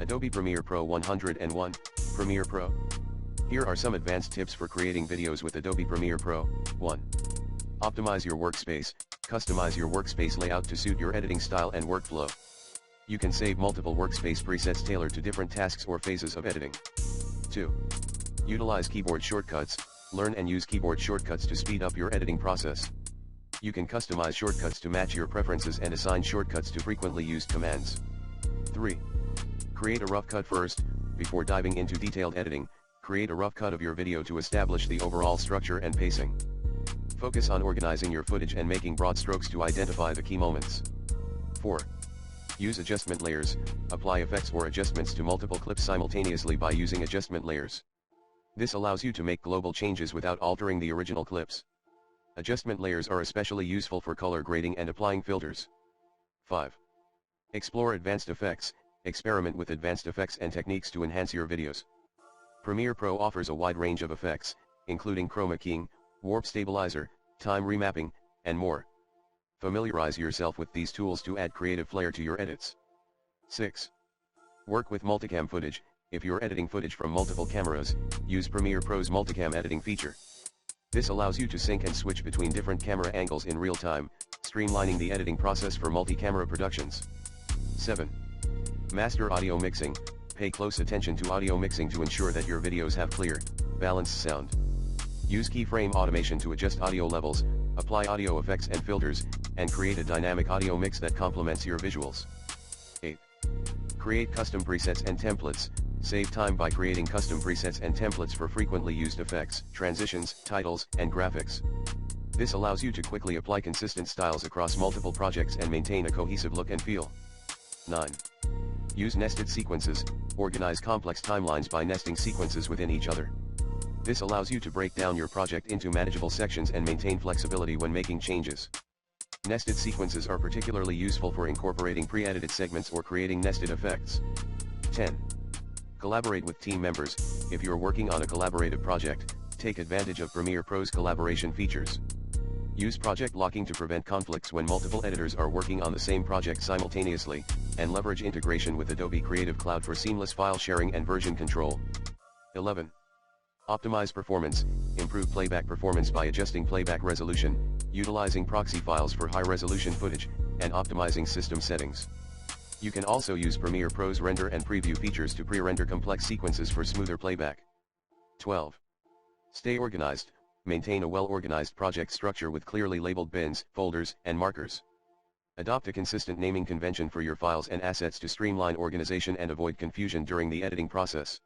Adobe Premiere Pro 101, Premiere Pro. Here are some advanced tips for creating videos with Adobe Premiere Pro. 1. Optimize your workspace. Customize your workspace layout to suit your editing style and workflow. You can save multiple workspace presets tailored to different tasks or phases of editing. 2. Utilize keyboard shortcuts. Learn and use keyboard shortcuts to speed up your editing process. You can customize shortcuts to match your preferences and assign shortcuts to frequently used commands. 3. Create a rough cut first. Before diving into detailed editing, create a rough cut of your video to establish the overall structure and pacing. Focus on organizing your footage and making broad strokes to identify the key moments. 4. Use adjustment layers. Apply effects or adjustments to multiple clips simultaneously by using adjustment layers. This allows you to make global changes without altering the original clips. Adjustment layers are especially useful for color grading and applying filters. 5. Explore advanced effects. Experiment with advanced effects and techniques to enhance your videos. Premiere Pro offers a wide range of effects, including chroma keying, warp stabilizer, time remapping, and more. Familiarize yourself with these tools to add creative flair to your edits. 6. Work with multicam footage. If you're editing footage from multiple cameras, use Premiere Pro's multicam editing feature. This allows you to sync and switch between different camera angles in real time, streamlining the editing process for multi-camera productions. 7. Master audio mixing. Pay close attention to audio mixing to ensure that your videos have clear, balanced sound. Use keyframe automation to adjust audio levels, apply audio effects and filters, and create a dynamic audio mix that complements your visuals. 8. Create custom presets and templates. Save time by creating custom presets and templates for frequently used effects, transitions, titles, and graphics. This allows you to quickly apply consistent styles across multiple projects and maintain a cohesive look and feel. 9. Use nested sequences. Organize complex timelines by nesting sequences within each other. This allows you to break down your project into manageable sections and maintain flexibility when making changes. Nested sequences are particularly useful for incorporating pre-edited segments or creating nested effects. 10. Collaborate with team members. If you're working on a collaborative project, take advantage of Premiere Pro's collaboration features. Use project locking to prevent conflicts when multiple editors are working on the same project simultaneously, and leverage integration with Adobe Creative Cloud for seamless file sharing and version control. 11. Optimize performance. Improve playback performance by adjusting playback resolution, utilizing proxy files for high-resolution footage, and optimizing system settings. You can also use Premiere Pro's render and preview features to pre-render complex sequences for smoother playback. 12. Stay organized. Maintain a well-organized project structure with clearly labeled bins, folders, and markers. Adopt a consistent naming convention for your files and assets to streamline organization and avoid confusion during the editing process.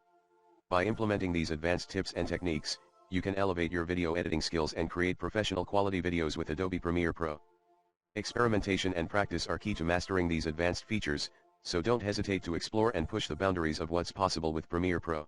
By implementing these advanced tips and techniques, you can elevate your video editing skills and create professional quality videos with Adobe Premiere Pro. Experimentation and practice are key to mastering these advanced features, so don't hesitate to explore and push the boundaries of what's possible with Premiere Pro.